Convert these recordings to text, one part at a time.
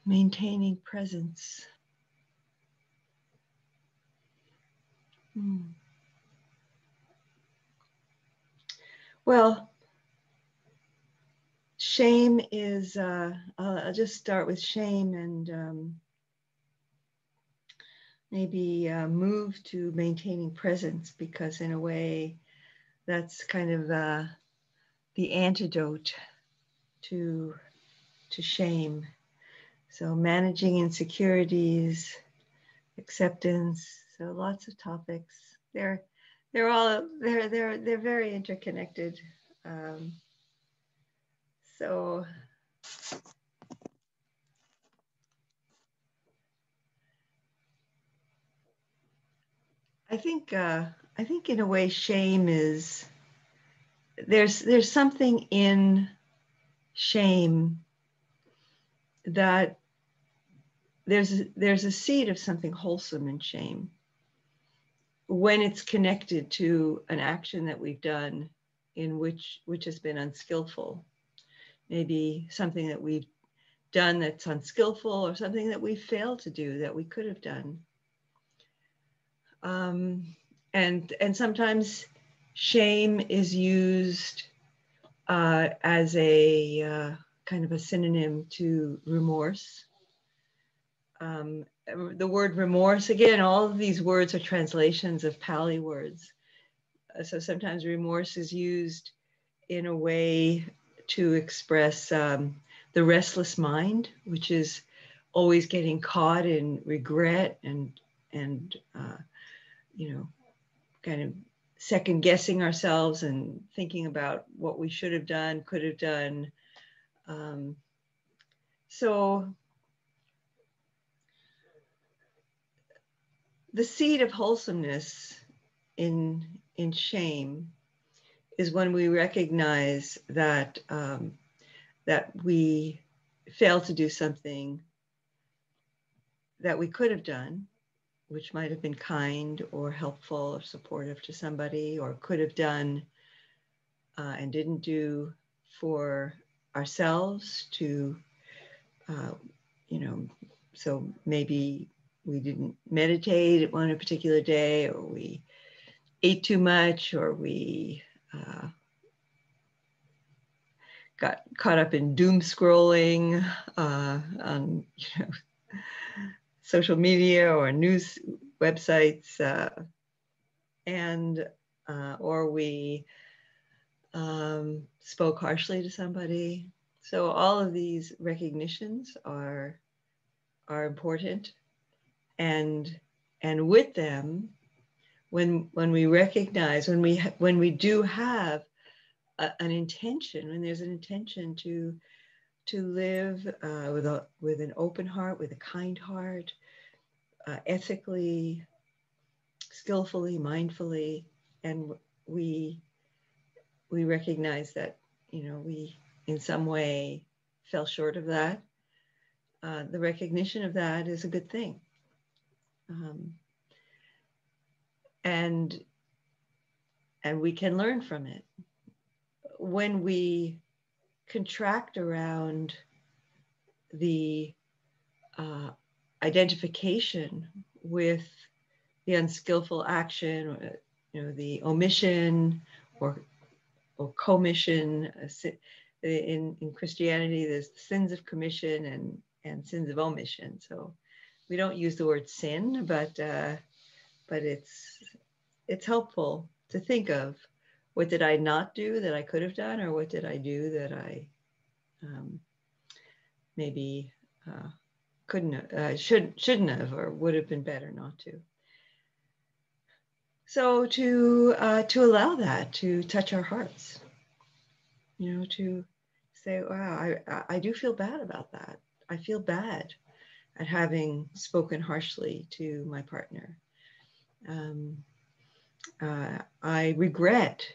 Maintaining presence. Well, shame is, I'll just start with shame and maybe move to maintaining presence, because in a way that's kind of the antidote to shame. So managing insecurities, acceptance, so lots of topics. They're very interconnected. So I think in a way shame is, there's something in shame that there's a seed of something wholesome in shame when it's connected to an action that we've done in which has been unskillful. Maybe something that we've done that's unskillful, or something that we failed to do that we could have done. And sometimes shame is used as a kind of a synonym to remorse. The word remorse, again, all of these words are translations of Pali words. So sometimes remorse is used in a way to express the restless mind, which is always getting caught in regret and kind of second guessing ourselves and thinking about what we should have done, could have done. So the seed of wholesomeness in shame is when we recognize that that we failed to do something that we could have done, which might have been kind or helpful or supportive to somebody, or could have done and didn't do for ourselves to, so maybe we didn't meditate on a particular day, or we ate too much, or we got caught up in doom scrolling on social media or news websites, or we spoke harshly to somebody. So all of these recognitions are important, and with them, when we recognize, when we do have an intention, when there's an intention to live with an open heart, with a kind heart, ethically, skillfully, mindfully, and we recognize that we in some way fell short of that. The recognition of that is a good thing, and we can learn from it. When we contract around the identification with the unskillful action, or the omission or commission. In Christianity, there's sins of commission and sins of omission. So we don't use the word sin, but it's helpful to think of, what did I not do that I could have done, or what did I do that I maybe couldn't, shouldn't have, or would have been better not to. So to allow that to touch our hearts, to say, wow, I do feel bad about that. I feel bad at having spoken harshly to my partner. I regret,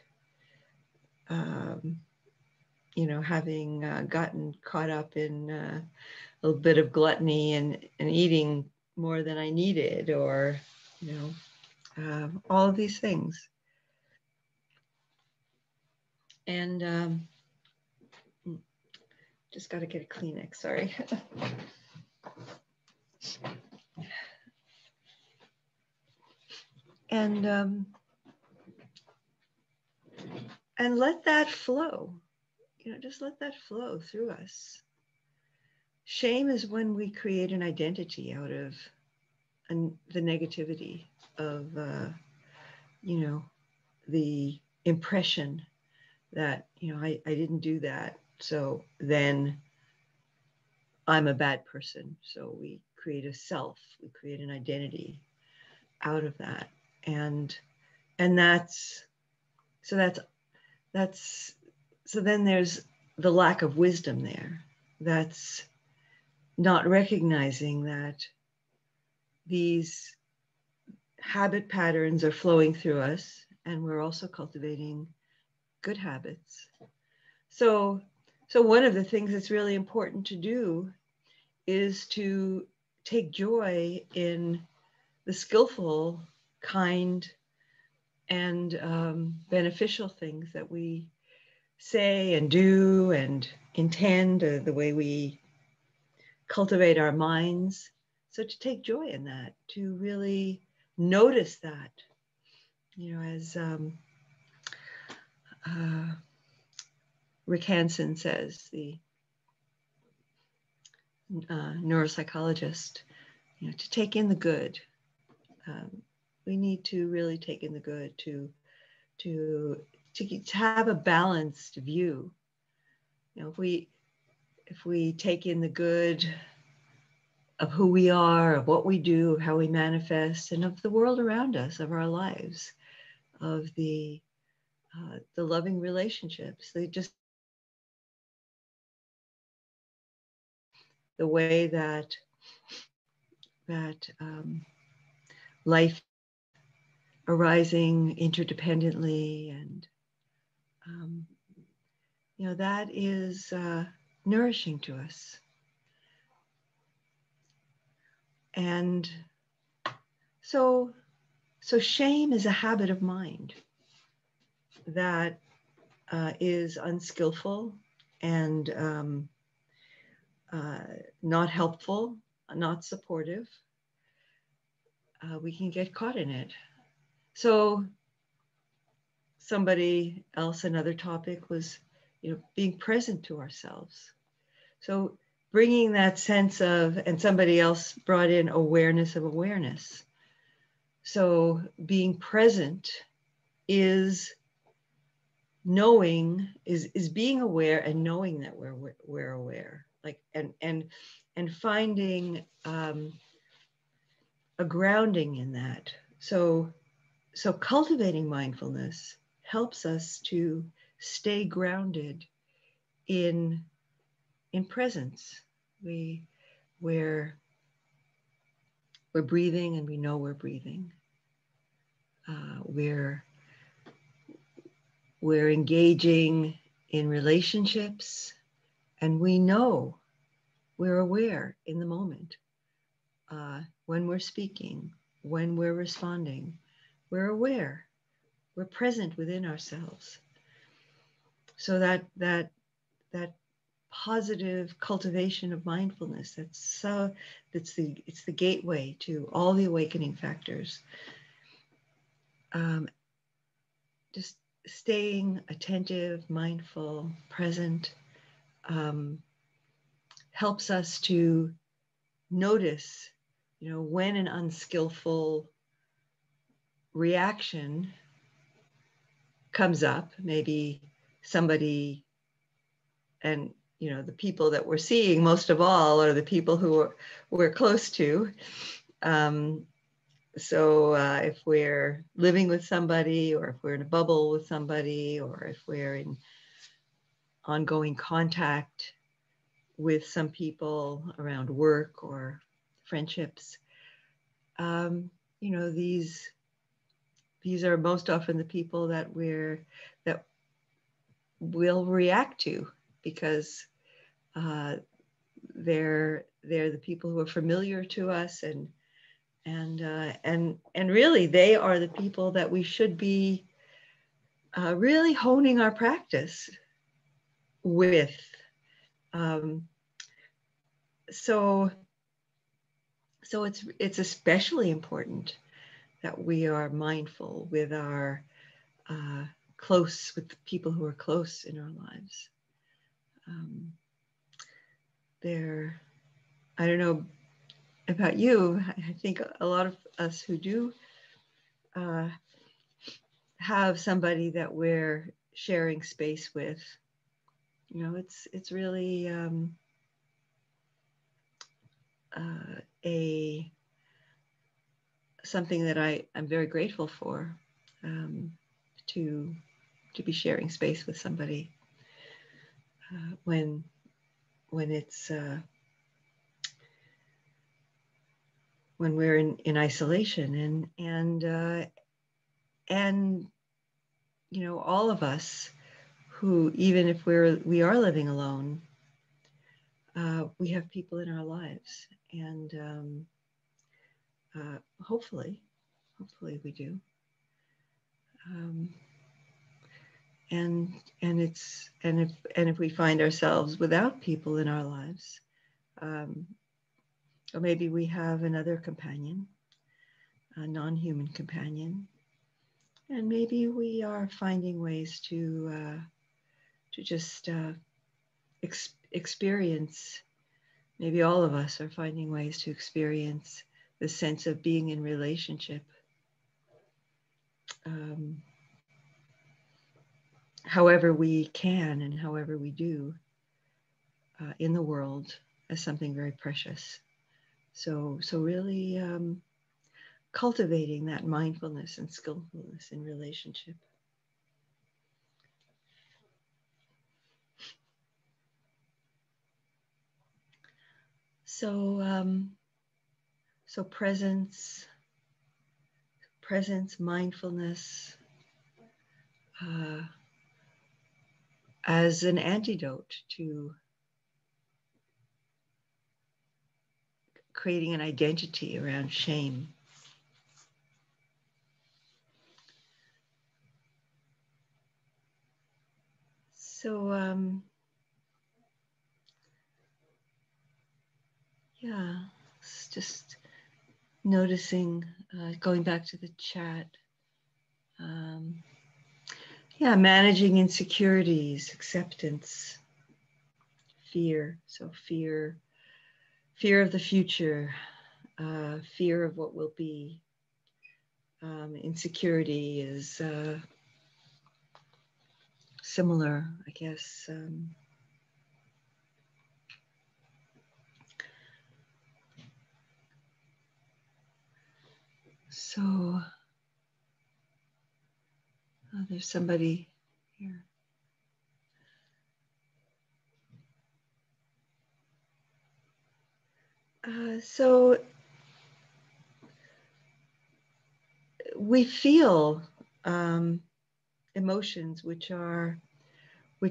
having gotten caught up in a little bit of gluttony and eating more than I needed, or, all of these things. And just got to get a Kleenex, sorry. And let that flow, just let that flow through us. Shame is when we create an identity out of the negativity of, the impression that, I didn't do that. So then I'm a bad person. So we create a self, we create an identity out of that. And so then there's the lack of wisdom there. That's not recognizing that these habit patterns are flowing through us, and we're also cultivating good habits. So one of the things that's really important to do is to take joy in the skillful, kind, and beneficial things that we say and do and intend, the way we cultivate our minds. So to take joy in that, to really notice that, as Rick Hansen says, the neuropsychologist, to take in the good. We need to really take in the good to have a balanced view. If we take in the good of who we are, of what we do, of how we manifest, and of the world around us, of our lives, of the loving relationships, the way that life arising interdependently, and that is nourishing to us. And so shame is a habit of mind that is unskillful and not helpful, not supportive. We can get caught in it. So somebody else, another topic was, being present to ourselves. So bringing that sense of, and somebody else brought in awareness of awareness. So being present is knowing, is being aware and knowing that we're aware, like, and finding a grounding in that. So cultivating mindfulness helps us to stay grounded in presence. We're breathing, and we know we're breathing. We're engaging in relationships, and we know we're aware in the moment. When we're speaking, when we're responding, we're aware. We're present within ourselves. So that positive cultivation of mindfulness, it's the gateway to all the awakening factors. Just staying attentive, mindful, present, helps us to notice, when an unskillful reaction comes up. Maybe somebody, and the people that we're seeing most of all are the people who we're close to. So if we're living with somebody, or if we're in a bubble with somebody, or if we're in ongoing contact with some people around work or friendships, these are most often the people that we'll react to, because they're the people who are familiar to us, and really they are the people that we should be really honing our practice with. So So it's especially important that we are mindful with our with the people who are close in our lives. There, I don't know about you. I think a lot of us who do have somebody that we're sharing space with, it's really something that I'm very grateful for, to be sharing space with somebody when it's when we're in isolation, and all of us who, even if we are living alone, we have people in our lives, and hopefully we do. And if we find ourselves without people in our lives, or maybe we have another companion, a non-human companion, and maybe we are finding ways to just experience. Maybe all of us are finding ways to experience the sense of being in relationship, however we can and however we do in the world, as something very precious. So really cultivating that mindfulness and skillfulness in relationship. So presence, mindfulness, as an antidote to creating an identity around shame. So, it's just noticing, going back to the chat. Managing insecurities, acceptance, fear. So fear of the future, fear of what will be. Insecurity is similar, I guess. So there's somebody here. So we feel emotions which are we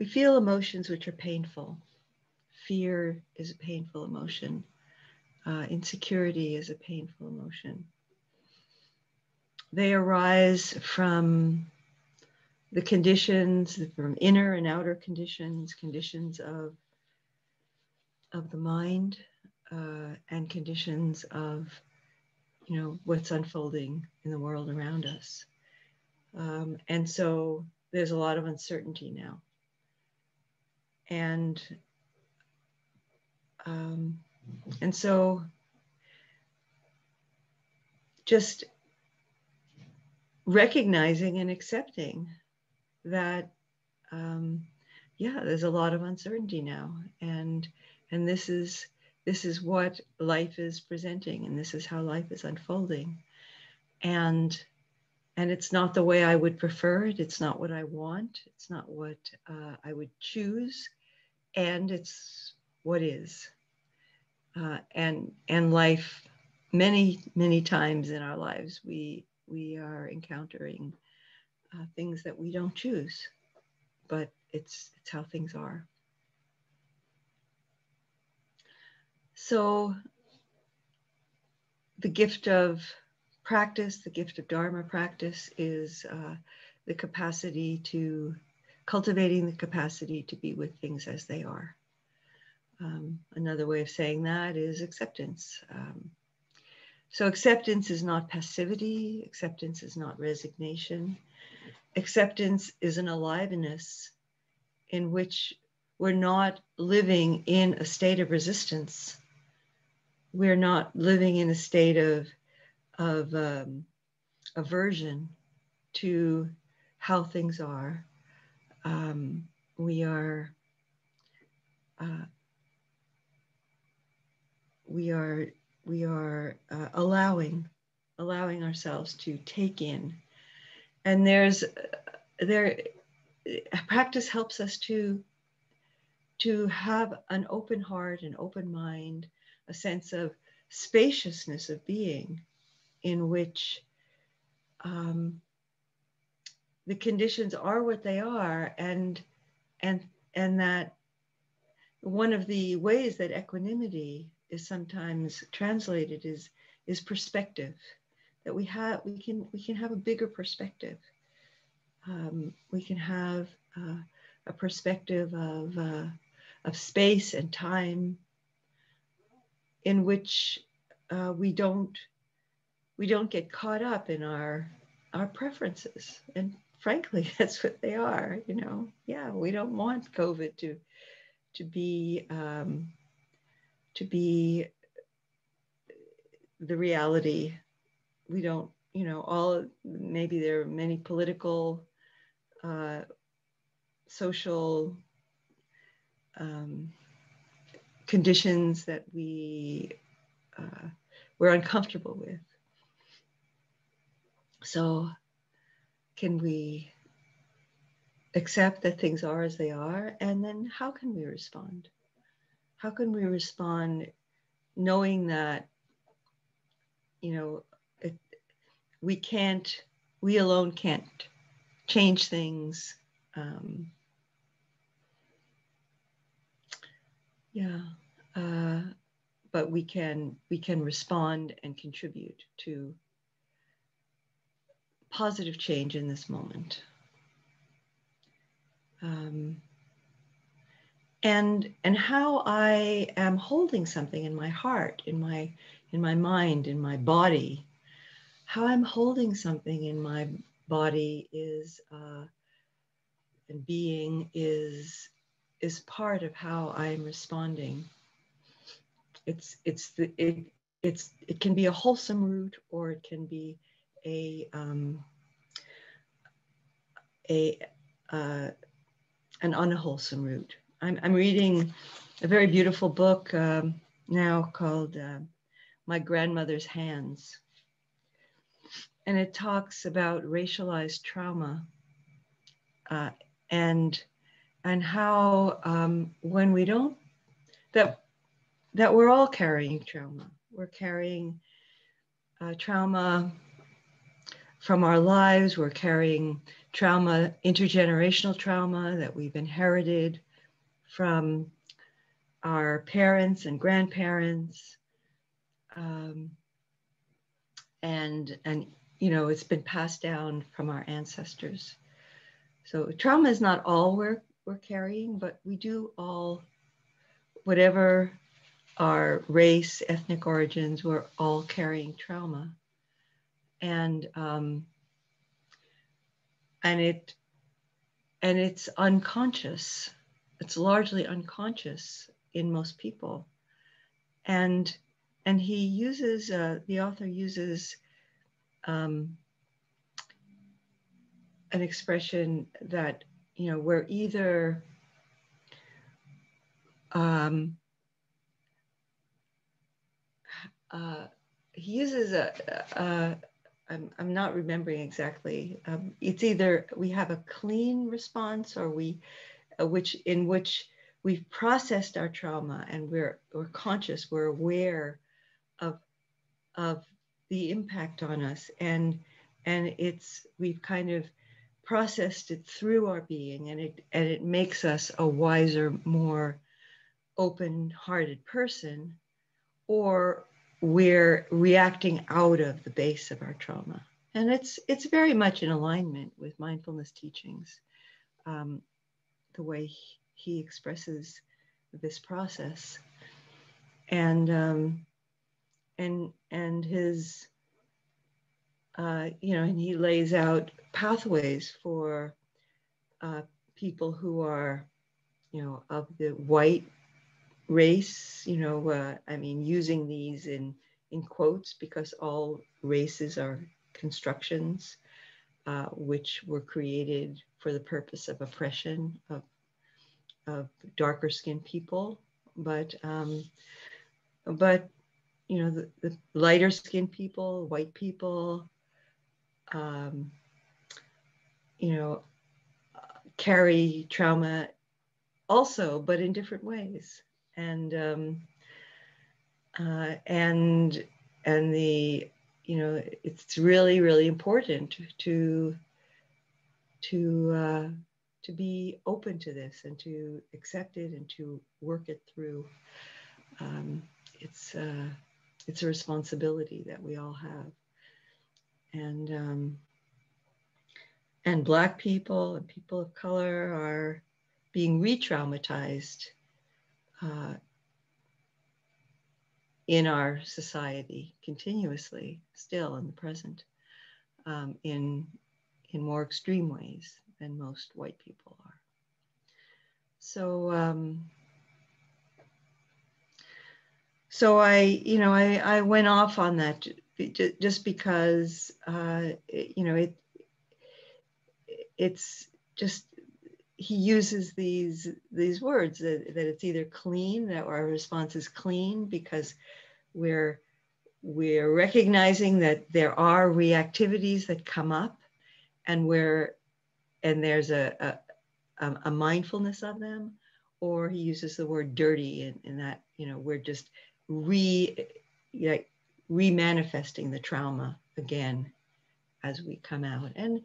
feel emotions which are painful. Fear is a painful emotion. Insecurity is a painful emotion. They arise from the conditions, from inner and outer conditions of the mind, and conditions of, what's unfolding in the world around us. And so there's a lot of uncertainty now. And so just recognizing and accepting that, there's a lot of uncertainty now, and this is what life is presenting, and this is how life is unfolding, and it's not the way I would prefer it. It's not what I want. It's not what I would choose, and it's what is. And life, many times in our lives, we are encountering things that we don't choose, but it's how things are. So the gift of practice, the gift of Dharma practice, is the capacity to cultivating the capacity to be with things as they are. Another way of saying that is acceptance. So acceptance is not passivity. Acceptance is not resignation. Acceptance is an aliveness in which we're not living in a state of resistance. We're not living in a state of aversion to how things are. We are allowing ourselves to take in, and practice helps us to have an open heart, an open mind, a sense of spaciousness of being, in which the conditions are what they are, and that one of the ways that equanimity is sometimes translated is perspective. That we can have a bigger perspective. We can have a perspective of space and time, in which we don't get caught up in our preferences. And frankly, that's what they are. Yeah, we don't want COVID to be the reality. We don't, maybe there are many political, social conditions that we're uncomfortable with. So can we accept that things are as they are? And then how can we respond? How can we respond knowing that, we alone can't change things. But we can respond and contribute to positive change in this moment. And how I am holding something in my heart, in my mind, in my body. How I'm holding something in my body and being is part of how I'm responding. It can be a wholesome root, or it can be an unwholesome root. I'm reading a very beautiful book now called My Grandmother's Hands. And it talks about racialized trauma and how when we don't, that we're all carrying trauma. We're carrying trauma from our lives. We're carrying trauma, intergenerational trauma that we've inherited from our parents and grandparents. And it's been passed down from our ancestors. So trauma is not all we're carrying, but we do all, whatever our race, ethnic origins, we're all carrying trauma. And it's unconscious. It's largely unconscious in most people. And he uses, the author uses an expression that, we're either he uses I'm not remembering exactly. It's either we have a clean response, or in which we've processed our trauma and we're conscious, we're aware of the impact on us, and we've kind of processed it through our being, and it makes us a wiser, more open-hearted person, or we're reacting out of the base of our trauma. And it's very much in alignment with mindfulness teachings, the way he expresses this process. And and his and he lays out pathways for people who are of the white race, using these in quotes, because all races are constructions which were created for the purpose of oppression of darker skinned people. But the lighter skinned people, white people, carry trauma also, but in different ways. And the it's really, really important to be open to this and to accept it and to work it through. It's a responsibility that we all have. And Black people and people of color are being re-traumatized in our society continuously, still in the present, in more extreme ways than most white people are. So I went off on that just because it's just, he uses these words that it's either clean, that our response is clean because we're recognizing that there are reactivities that come up, and there's a mindfulness of them. Or he uses the word dirty in that we're just re-manifesting the trauma again as we come out. And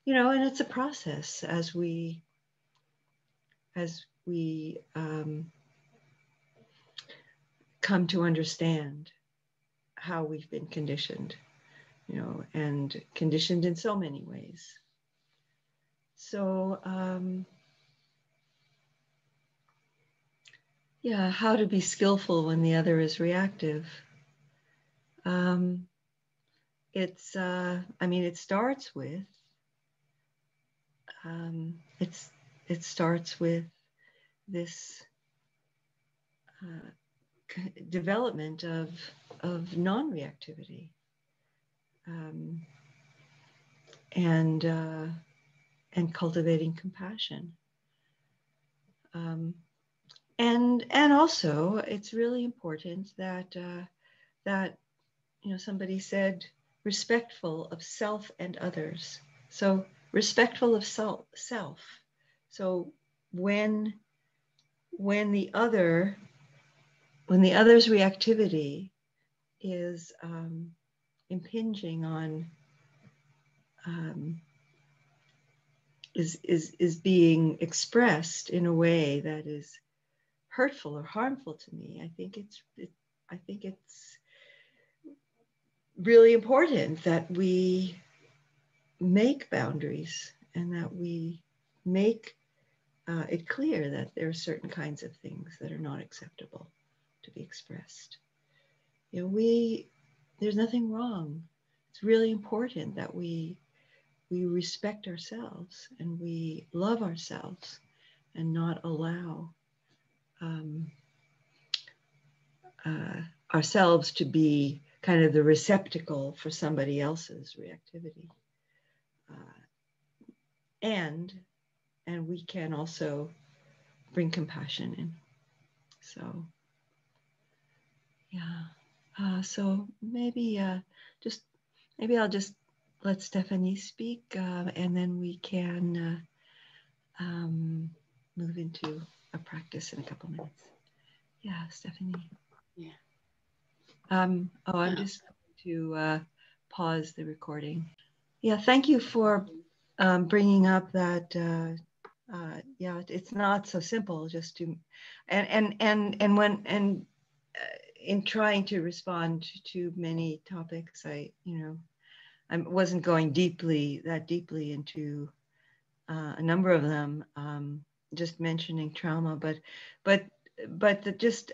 and it's a process as we come to understand how we've been conditioned, and conditioned in so many ways. So, how to be skillful when the other is reactive. It starts with, it starts with this development of non-reactivity, and cultivating compassion. And also, it's really important that somebody said respectful of self and others. So respectful of self. So when the other's reactivity is impinging on, is being expressed in a way that is hurtful or harmful to me, I think it's really important that we make boundaries and that we make it clear that there are certain kinds of things that are not acceptable to be expressed. There's nothing wrong. It's really important that we respect ourselves and we love ourselves and not allow ourselves to be kind of the receptacle for somebody else's reactivity. And we can also bring compassion in. So, so maybe I'll just let Stephanie speak, and then we can move into a practice in a couple minutes. Yeah, Stephanie. Yeah. I'm just going to pause the recording. Yeah, thank you for bringing up that. It's not so simple just to, in trying to respond to many topics, I wasn't going that deeply into a number of them, just mentioning trauma, but just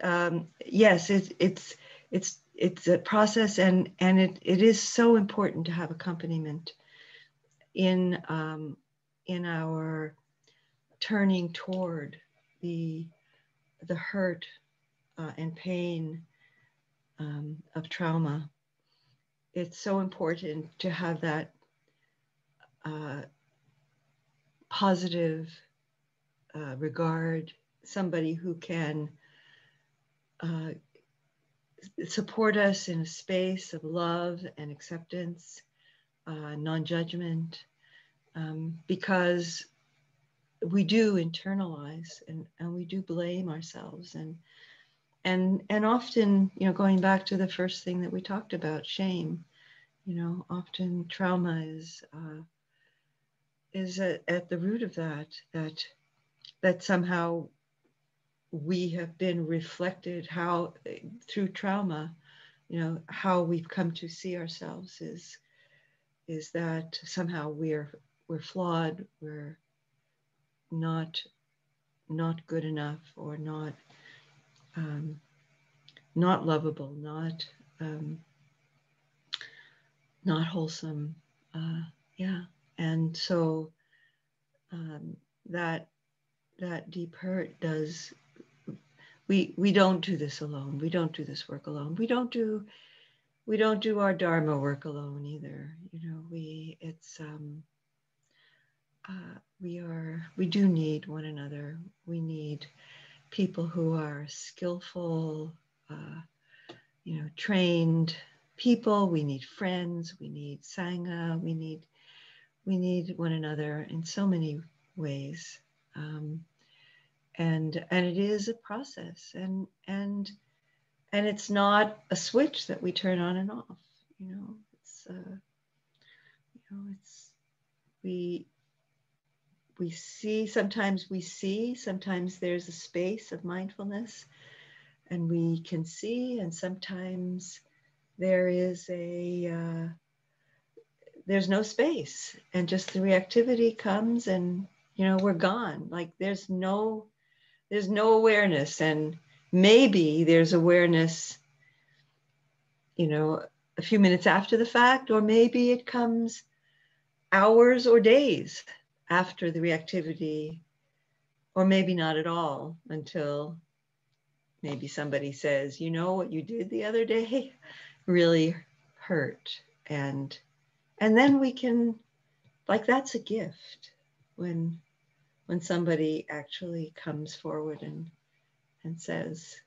yes, it's a process, and it is so important to have accompaniment in our turning toward the hurt and pain of trauma. It's so important to have that positive regard, somebody who can support us in a space of love and acceptance, non-judgment, because we do internalize and we do blame ourselves, and often, going back to the first thing that we talked about, shame, often trauma is at the root of that somehow we have been reflected, how through trauma, how we've come to see ourselves is that somehow we're flawed, we're not good enough, or not lovable, not wholesome. Yeah. And so that deep hurt does, we don't do this alone. We don't do this work alone. We don't do our Dharma work alone either. We do need one another. We need people who are skillful, trained people. We need friends. We need Sangha. We need one another in so many ways. And it is a process, and it's not a switch that we turn on and off. We see, sometimes there's a space of mindfulness and we can see, and sometimes there's no space, and just the reactivity comes, and we're gone. Like there's no awareness, and maybe there's awareness a few minutes after the fact, or maybe it comes hours or days after the reactivity, or maybe not at all until maybe somebody says, what you did the other day really hurt. And then we can, that's a gift when somebody actually comes forward and says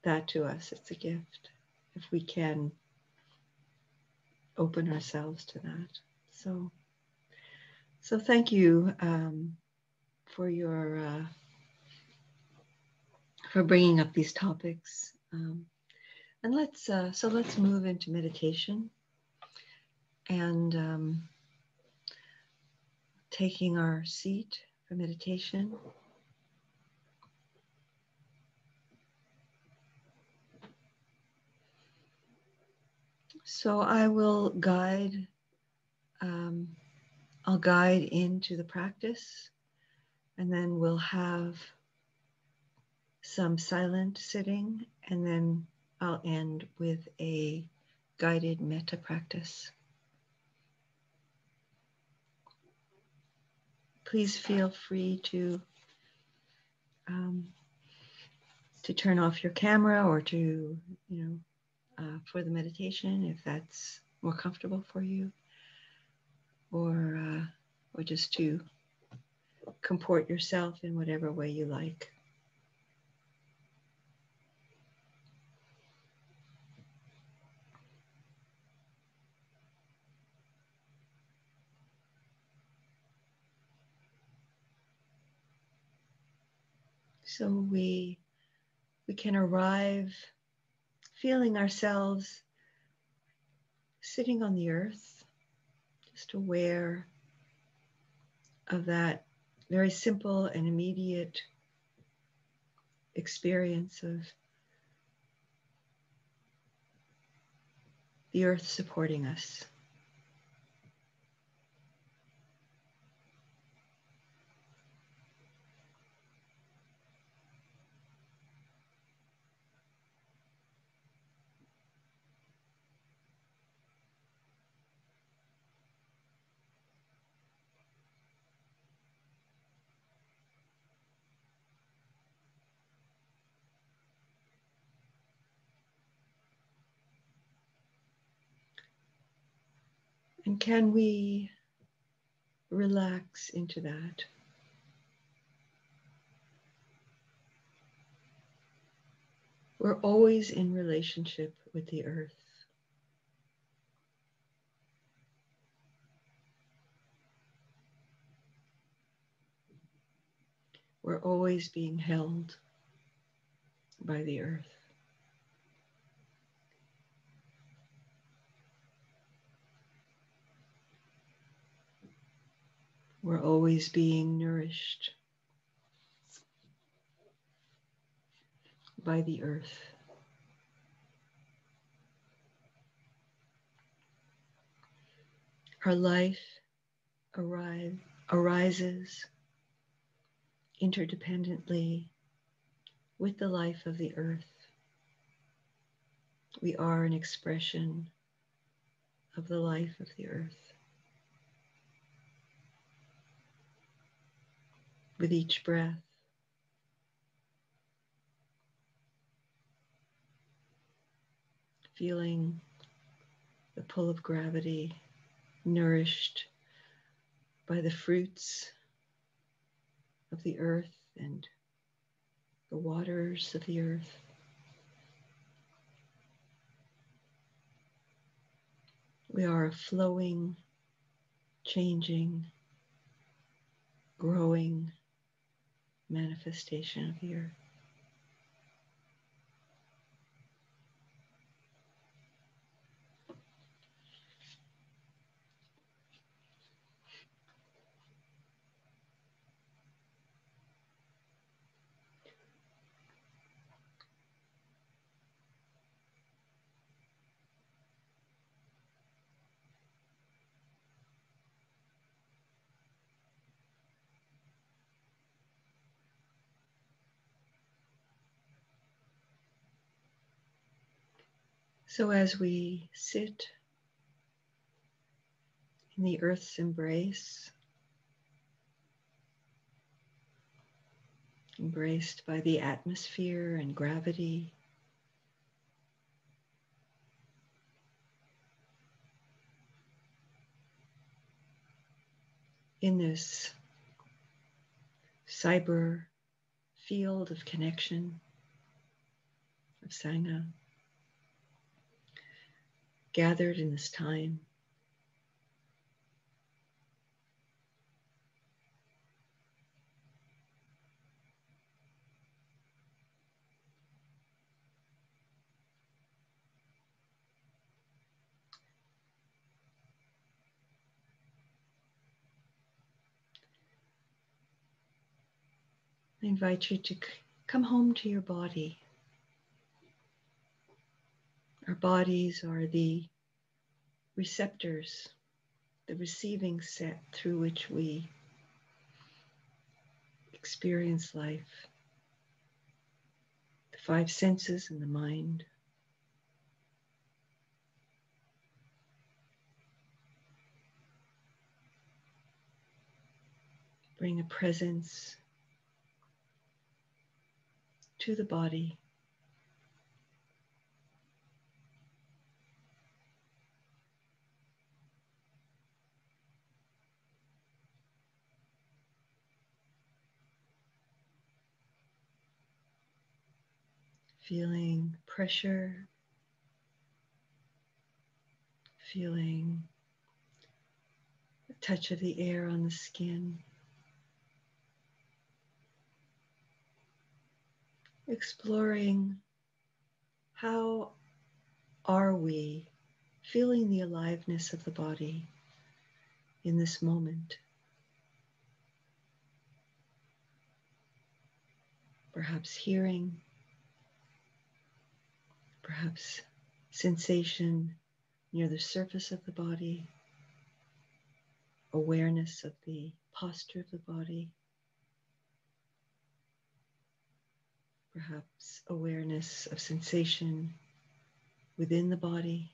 that to us. It's a gift if we can open ourselves to that. So thank you for your for bringing up these topics. And let's move into meditation, and taking our seat for meditation. So I will guide, I'll guide into the practice, and then we'll have some silent sitting, and then I'll end with a guided metta practice. Please feel free to turn off your camera, or to, for the meditation, if that's more comfortable for you, or just to comport yourself in whatever way you like. So we can arrive feeling ourselves sitting on the earth, just aware of that very simple and immediate experience of the earth supporting us. And can we relax into that? We're always in relationship with the earth. We're always being held by the earth. We're always being nourished by the earth. Our life arises interdependently with the life of the earth. We are an expression of the life of the earth. With each breath, feeling the pull of gravity, nourished by the fruits of the earth and the waters of the earth. We are a flowing, changing, growing manifestation of the earth. So as we sit in the earth's embrace, embraced by the atmosphere and gravity, in this cyber field of connection, of Sangha, gathered in this time, I invite you to come home to your body. Our bodies are the receptors, the receiving set through which we experience life. The five senses and the mind. Bring a presence to the body. Feeling pressure, feeling the touch of the air on the skin. Exploring how are we feeling the aliveness of the body in this moment. Perhaps hearing, perhaps sensation near the surface of the body, awareness of the posture of the body, perhaps awareness of sensation within the body.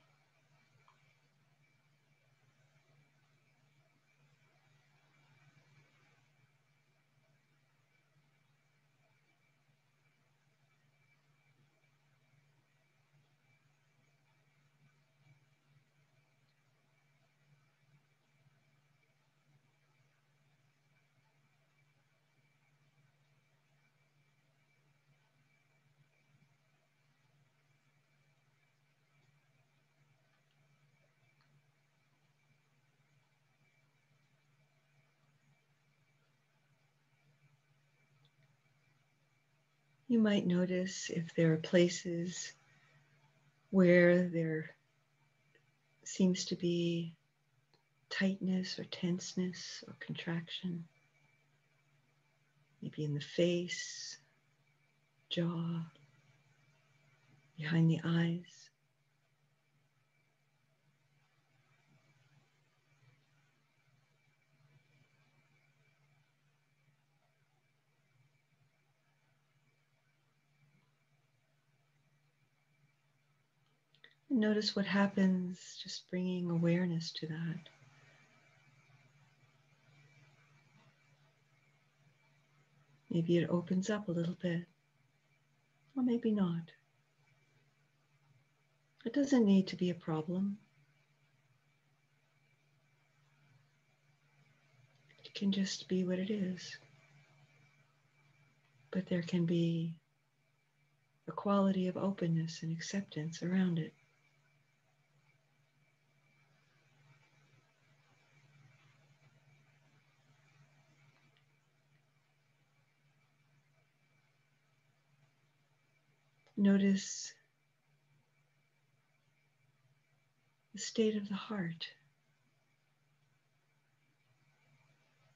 You might notice if there are places where there seems to be tightness or tenseness or contraction, maybe in the face, jaw, behind the eyes. And notice what happens just bringing awareness to that. Maybe it opens up a little bit, or maybe not. It doesn't need to be a problem. It can just be what it is. But there can be a quality of openness and acceptance around it. Notice the state of the heart.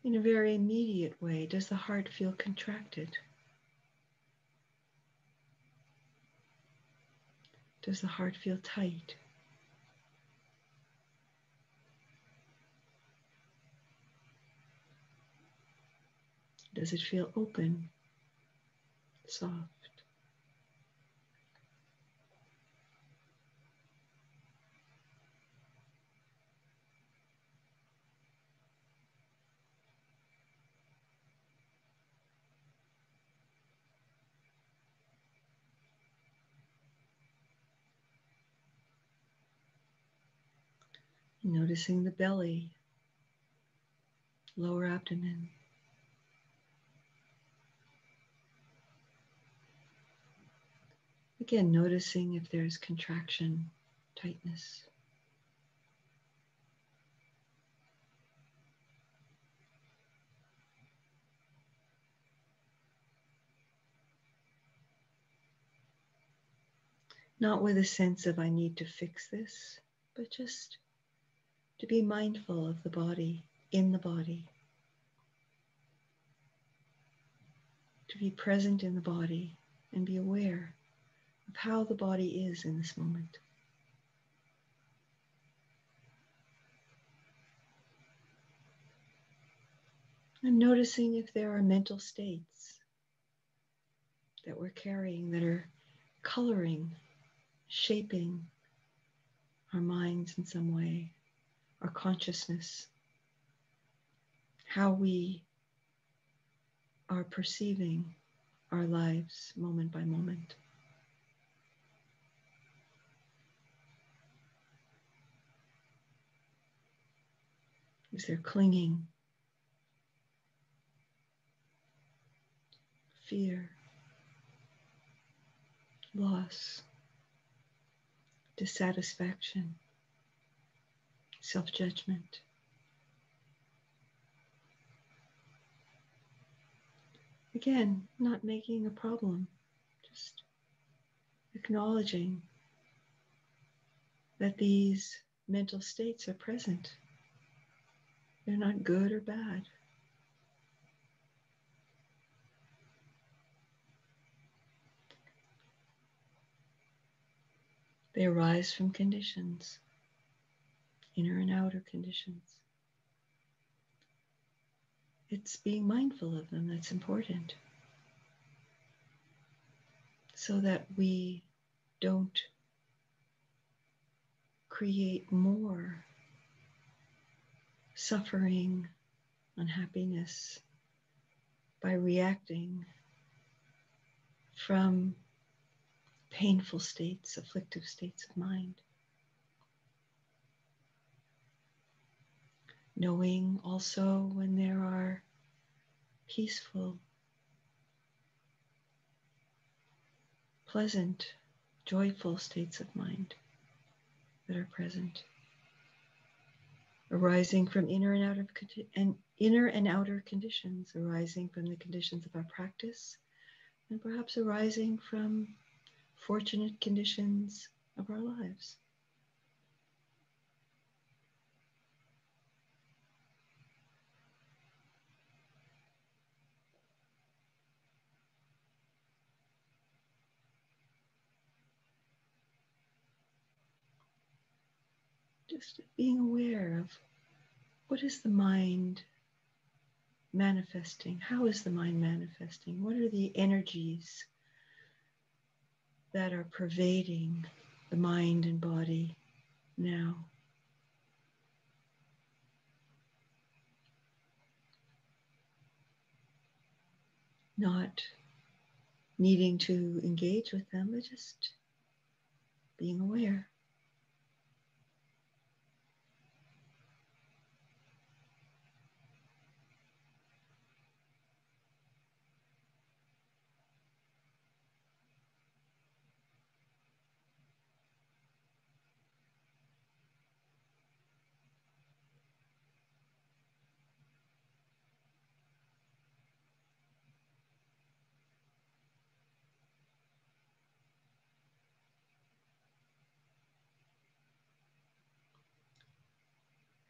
In a very immediate way, does the heart feel contracted? Does the heart feel tight? Does it feel open, soft? Noticing the belly, lower abdomen. Again, noticing if there's contraction, tightness. Not with a sense of I need to fix this, but just to be mindful of the body, in the body. To be present in the body and be aware of how the body is in this moment. And noticing if there are mental states that we're carrying that are coloring, shaping our minds in some way, our consciousness, how we are perceiving our lives moment by moment. Is there clinging, fear, loss, dissatisfaction, self-judgment? Again, not making a problem, just acknowledging that these mental states are present. They're not good or bad. They arise from conditions, inner and outer conditions. It's being mindful of them that's important, so that we don't create more suffering, unhappiness by reacting from painful states, afflictive states of mind. Knowing also when there are peaceful, pleasant, joyful states of mind that are present, arising from inner and outer conditions, arising from the conditions of our practice, and perhaps arising from fortunate conditions of our lives. Just being aware of what is the mind manifesting? How is the mind manifesting? What are the energies that are pervading the mind and body now? Not needing to engage with them, but just being aware.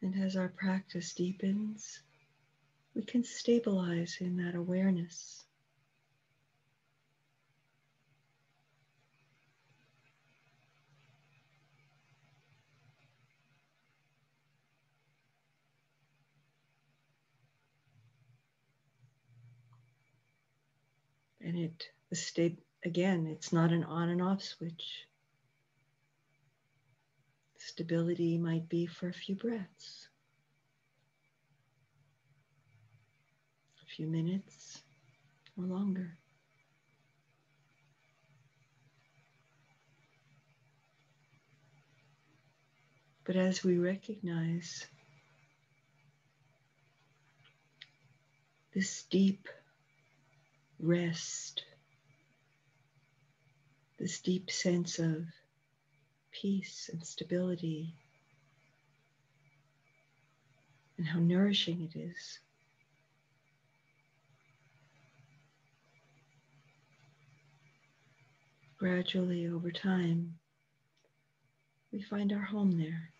And as our practice deepens, we can stabilize in that awareness. And again, it's not an on and off switch. Stability might be for a few breaths, a few minutes, or longer. But as we recognize this deep rest, this deep sense of peace and stability, and how nourishing it is, gradually over time, we find our home there.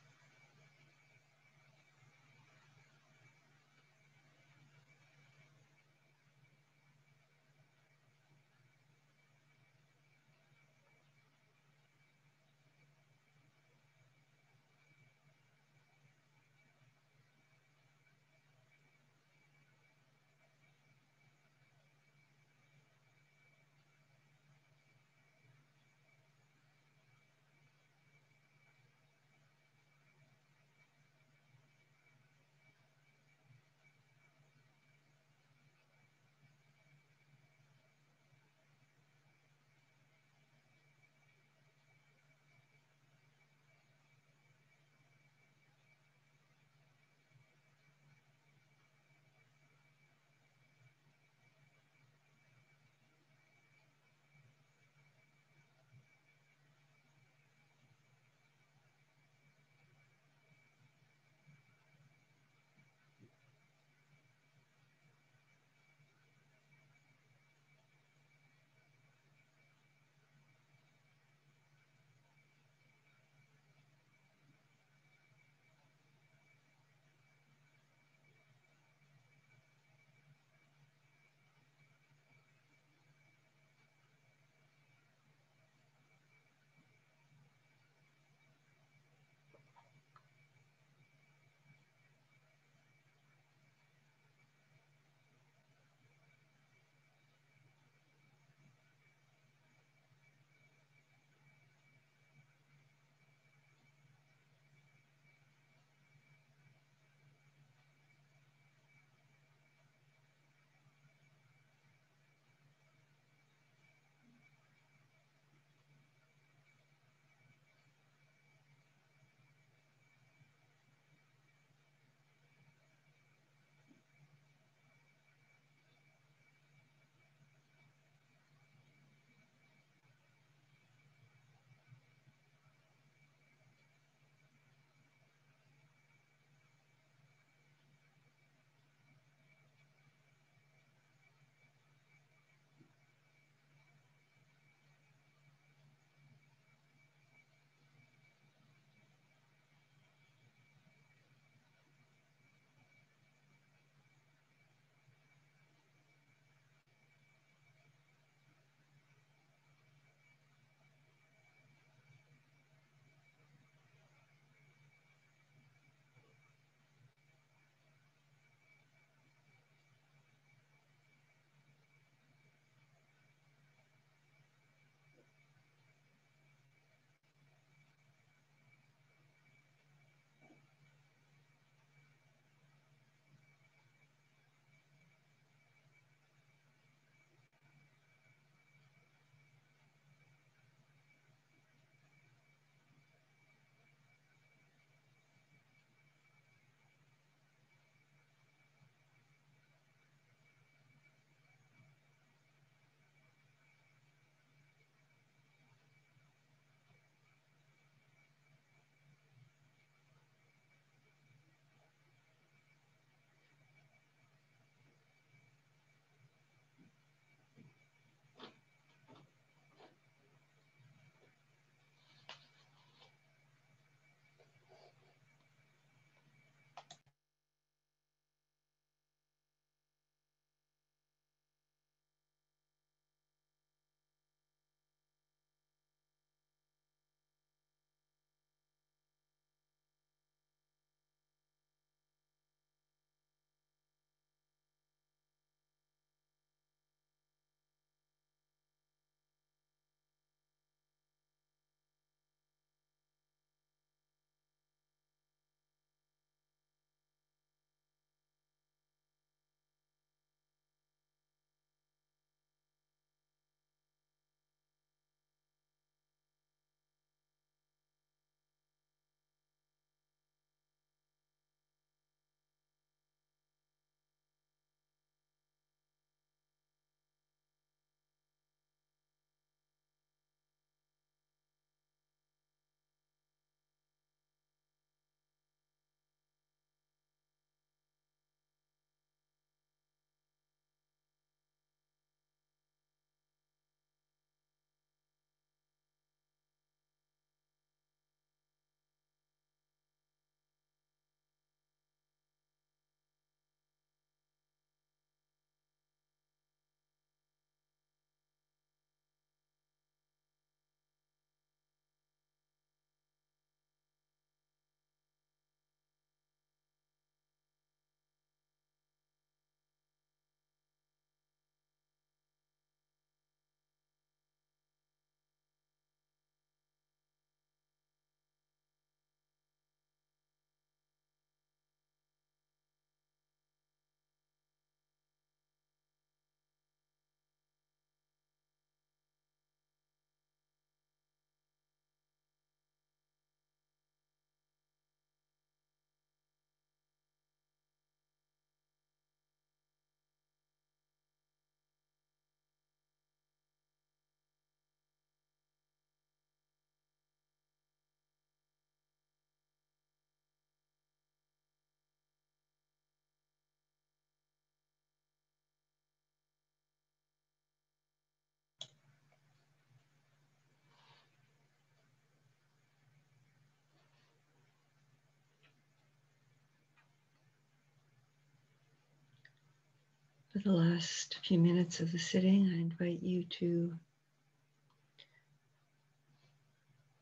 For the last few minutes of the sitting, I invite you to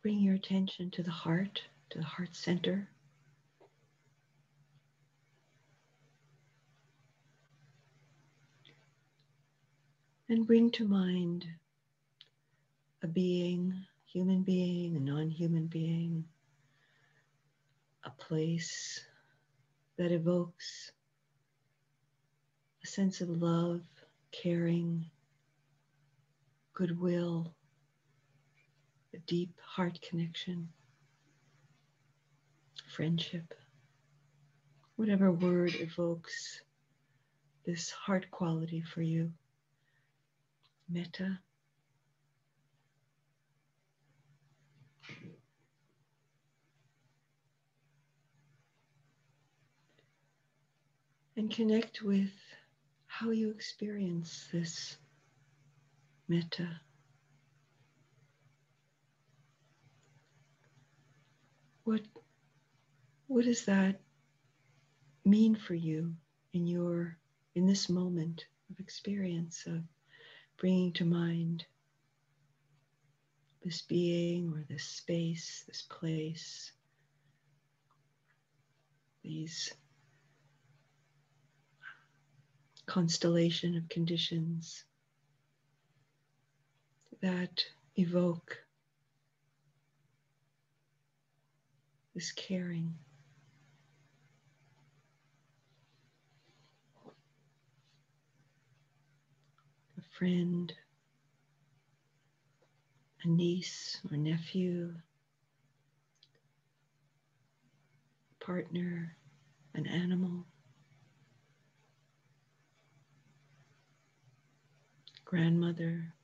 bring your attention to the heart center. And bring to mind a being, human being, a non-human being, a place that evokes a sense of love, caring, goodwill, a deep heart connection, friendship, whatever word evokes this heart quality for you. Metta. And connect with how you experience this metta. What does that mean for you in this moment of experience of bringing to mind this being or this space, this place, these constellation of conditions that evoke this caring. A friend, a niece or nephew, partner, an animal, grandmother,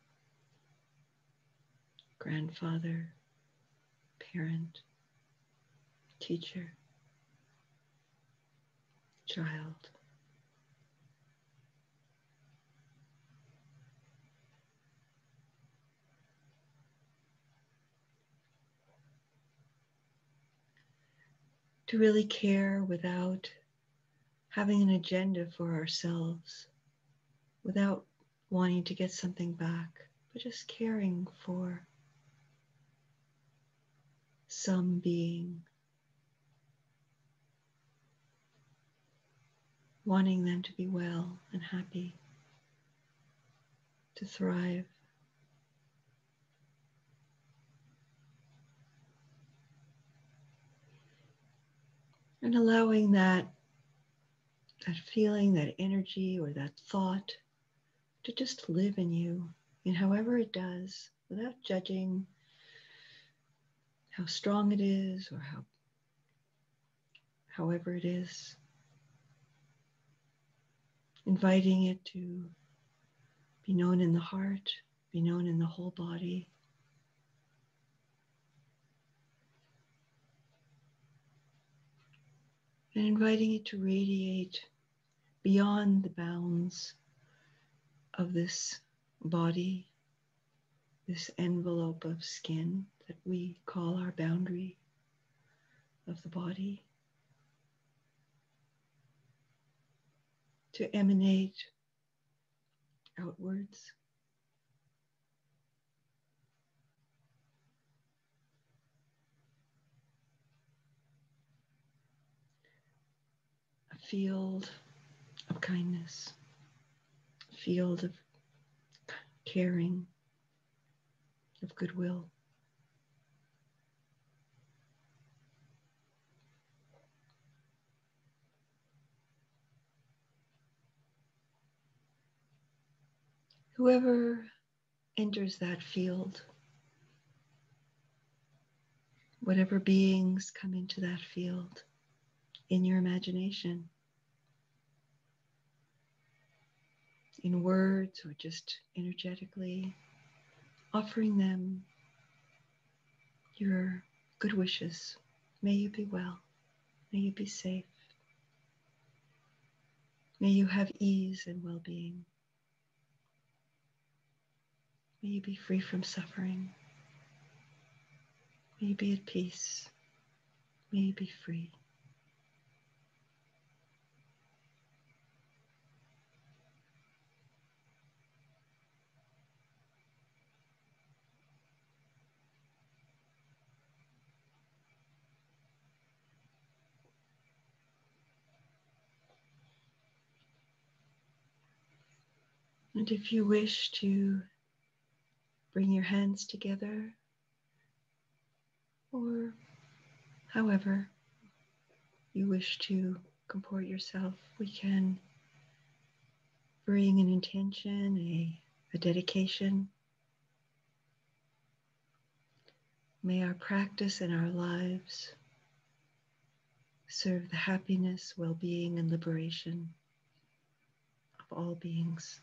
grandfather, parent, teacher, child. To really care without having an agenda for ourselves, without wanting to get something back, but just caring for some being, wanting them to be well and happy, to thrive. And allowing that feeling, that energy, or that thought to just live in you in however it does, without judging how strong it is or however it is. Inviting it to be known in the heart, be known in the whole body. And inviting it to radiate beyond the bounds of this body, this envelope of skin that we call our boundary of the body, to emanate outwards. A field of kindness, a field of caring, of goodwill. Whoever enters that field, whatever beings come into that field in your imagination, in words or just energetically, offering them your good wishes. May you be well. May you be safe. May you have ease and well-being. May you be free from suffering. May you be at peace. May you be free. And if you wish to bring your hands together, or however you wish to comport yourself, we can bring an intention, a dedication. May our practice and our lives serve the happiness, well-being, and liberation of all beings.